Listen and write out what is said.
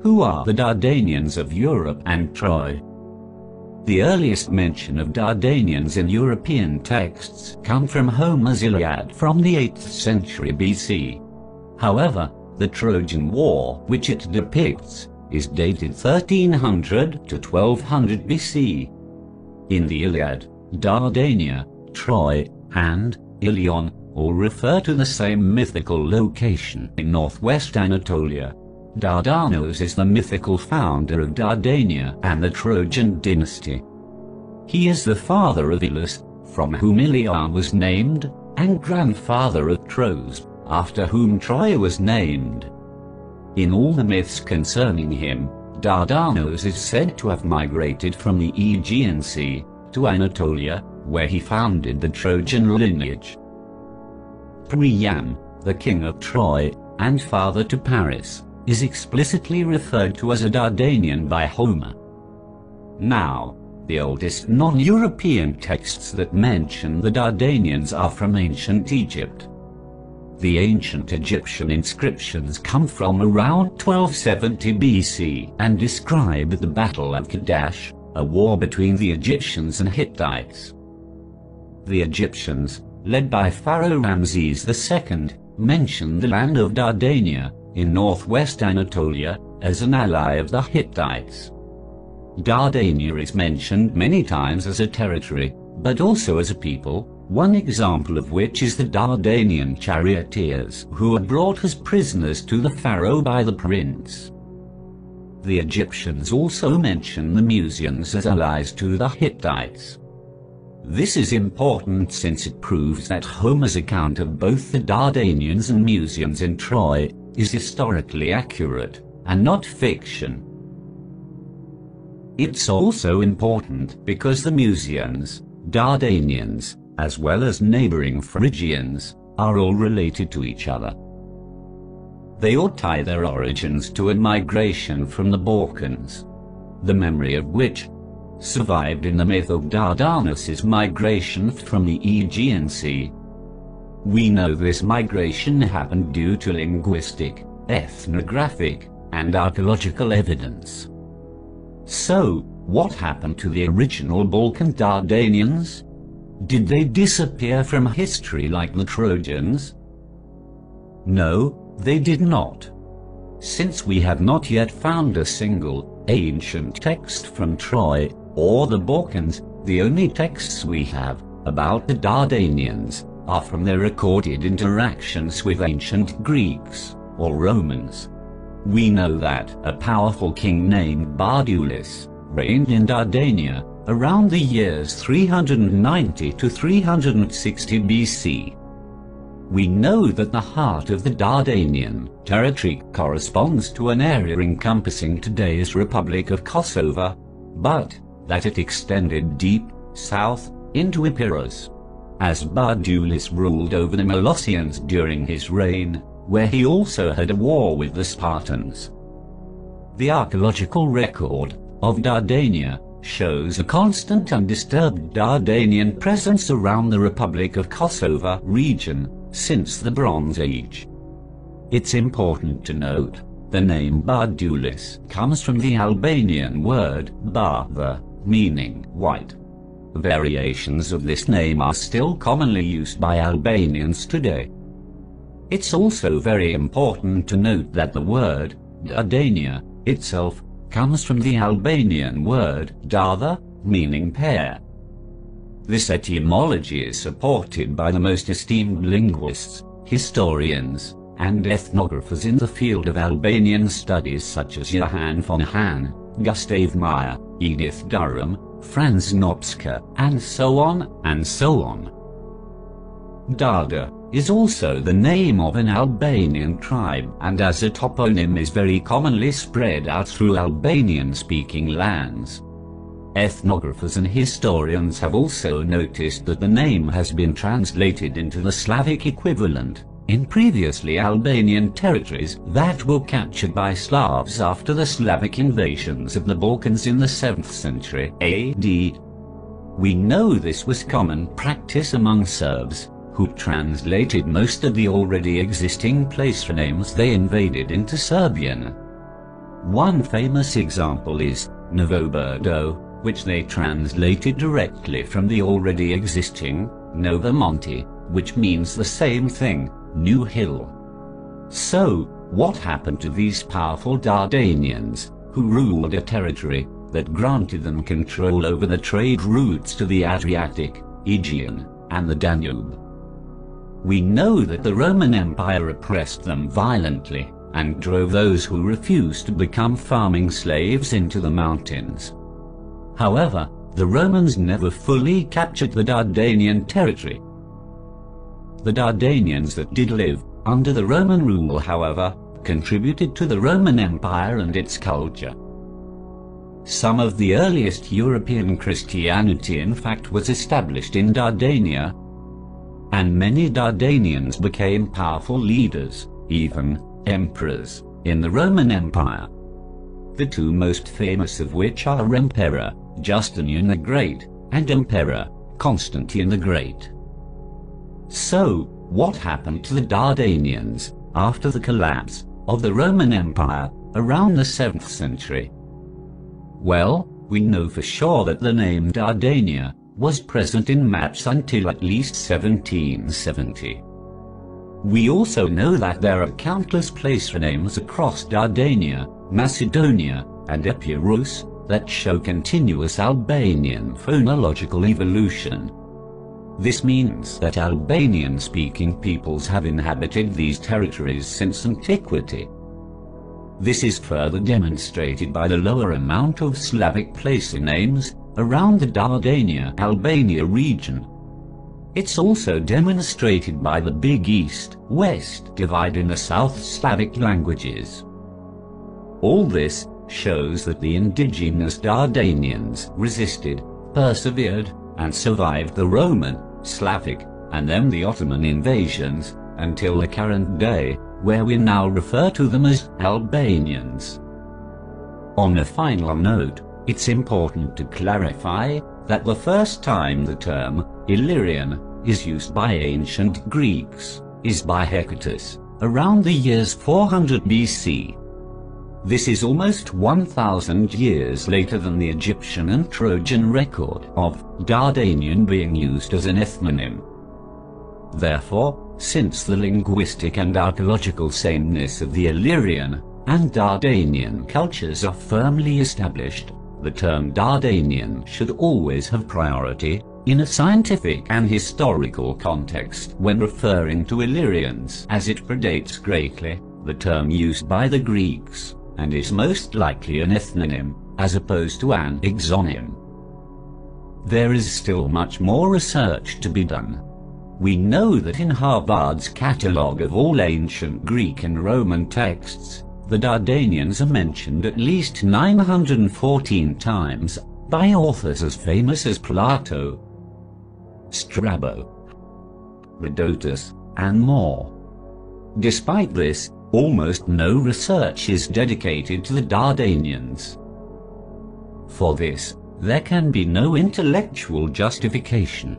Who are the Dardanians of Europe and Troy? The earliest mention of Dardanians in European texts come from Homer's Iliad from the 8th century BC. However, the Trojan War, which it depicts, is dated 1300 to 1200 BC. In the Iliad, Dardania, Troy, and Ilion all refer to the same mythical location in northwest Anatolia. Dardanos is the mythical founder of Dardania and the Trojan dynasty. He is the father of Ilus, from whom Ilion was named, and grandfather of Tros, after whom Troy was named. In all the myths concerning him, Dardanos is said to have migrated from the Aegean Sea to Anatolia, where he founded the Trojan lineage. Priam, the king of Troy, and father to Paris, is explicitly referred to as a Dardanian by Homer. Now, the oldest non-European texts that mention the Dardanians are from ancient Egypt. The ancient Egyptian inscriptions come from around 1270 BC and describe the Battle of Kadesh, a war between the Egyptians and Hittites. The Egyptians, led by Pharaoh Ramses II, mention the land of Dardania, in northwest Anatolia, as an ally of the Hittites. Dardania is mentioned many times as a territory, but also as a people, one example of which is the Dardanian charioteers who were brought as prisoners to the pharaoh by the prince. The Egyptians also mention the Musians as allies to the Hittites. This is important since it proves that Homer's account of both the Dardanians and Musians in Troy is historically accurate, and not fiction. It's also important because the Musians, Dardanians, as well as neighboring Phrygians, are all related to each other. They all tie their origins to a migration from the Balkans, the memory of which survived in the myth of Dardanus' migration from the Aegean Sea. We know this migration happened due to linguistic, ethnographic, and archaeological evidence. So, what happened to the original Balkan Dardanians? Did they disappear from history like the Trojans? No, they did not. Since we have not yet found a single, ancient text from Troy, or the Balkans, the only texts we have about the Dardanians are from their recorded interactions with ancient Greeks, or Romans. We know that a powerful king named Bardulus reigned in Dardania around the years 390 to 360 BC. We know that the heart of the Dardanian territory corresponds to an area encompassing today's Republic of Kosovo, but that it extended deep south into Epirus, as Bardulus ruled over the Molossians during his reign, where he also had a war with the Spartans. The archaeological record of Dardania shows a constant undisturbed Dardanian presence around the Republic of Kosovo region since the Bronze Age. It's important to note, the name Bardulus comes from the Albanian word barda, meaning white. Variations of this name are still commonly used by Albanians today. It's also very important to note that the word Dardania itself comes from the Albanian word darda, meaning pear. This etymology is supported by the most esteemed linguists, historians, and ethnographers in the field of Albanian studies such as Johan von Hahn, Gustav Meyer, Edith Durham, Franz Nopska, and so on, and so on. Darda is also the name of an Albanian tribe, and as a toponym is very commonly spread out through Albanian-speaking lands. Ethnographers and historians have also noticed that the name has been translated into the Slavic equivalent in previously Albanian territories that were captured by Slavs after the Slavic invasions of the Balkans in the 7th century AD. We know this was common practice among Serbs, who translated most of the already existing place names they invaded into Serbian. One famous example is Novoburdo, which they translated directly from the already existing Nova Monte, which means the same thing, New Hill. So, what happened to these powerful Dardanians, who ruled a territory that granted them control over the trade routes to the Adriatic, Aegean, and the Danube? We know that the Roman Empire oppressed them violently, and drove those who refused to become farming slaves into the mountains. However, the Romans never fully captured the Dardanian territory. The Dardanians that did live under the Roman rule, however, contributed to the Roman Empire and its culture. Some of the earliest European Christianity, in fact, was established in Dardania, and many Dardanians became powerful leaders, even emperors, in the Roman Empire. The two most famous of which are Emperor Justinian the Great and Emperor Constantine the Great. So, what happened to the Dardanians after the collapse of the Roman Empire around the 7th century? Well, we know for sure that the name Dardania was present in maps until at least 1770. We also know that there are countless place names across Dardania, Macedonia, and Epirus that show continuous Albanian phonological evolution. This means that Albanian-speaking peoples have inhabited these territories since antiquity. This is further demonstrated by the lower amount of Slavic place names around the Dardania-Albania region. It's also demonstrated by the big East-West divide in the South Slavic languages. All this shows that the indigenous Dardanians resisted, persevered, and survived the Roman, Slavic, and then the Ottoman invasions, until the current day, where we now refer to them as Albanians. On a final note, it's important to clarify that the first time the term Illyrian is used by ancient Greeks is by Hecatus, around the years 400 BC. This is almost 1,000 years later than the Egyptian and Trojan record of Dardanian being used as an ethnonym. Therefore, since the linguistic and archaeological sameness of the Illyrian and Dardanian cultures are firmly established, the term Dardanian should always have priority in a scientific and historical context when referring to Illyrians, as it predates greatly the term used by the Greeks, and is most likely an ethnonym, as opposed to an exonym. There is still much more research to be done. We know that in Harvard's catalogue of all ancient Greek and Roman texts, the Dardanians are mentioned at least 914 times by authors as famous as Plato, Strabo, Herodotus, and more. Despite this, almost no research is dedicated to the Dardanians. For this, there can be no intellectual justification.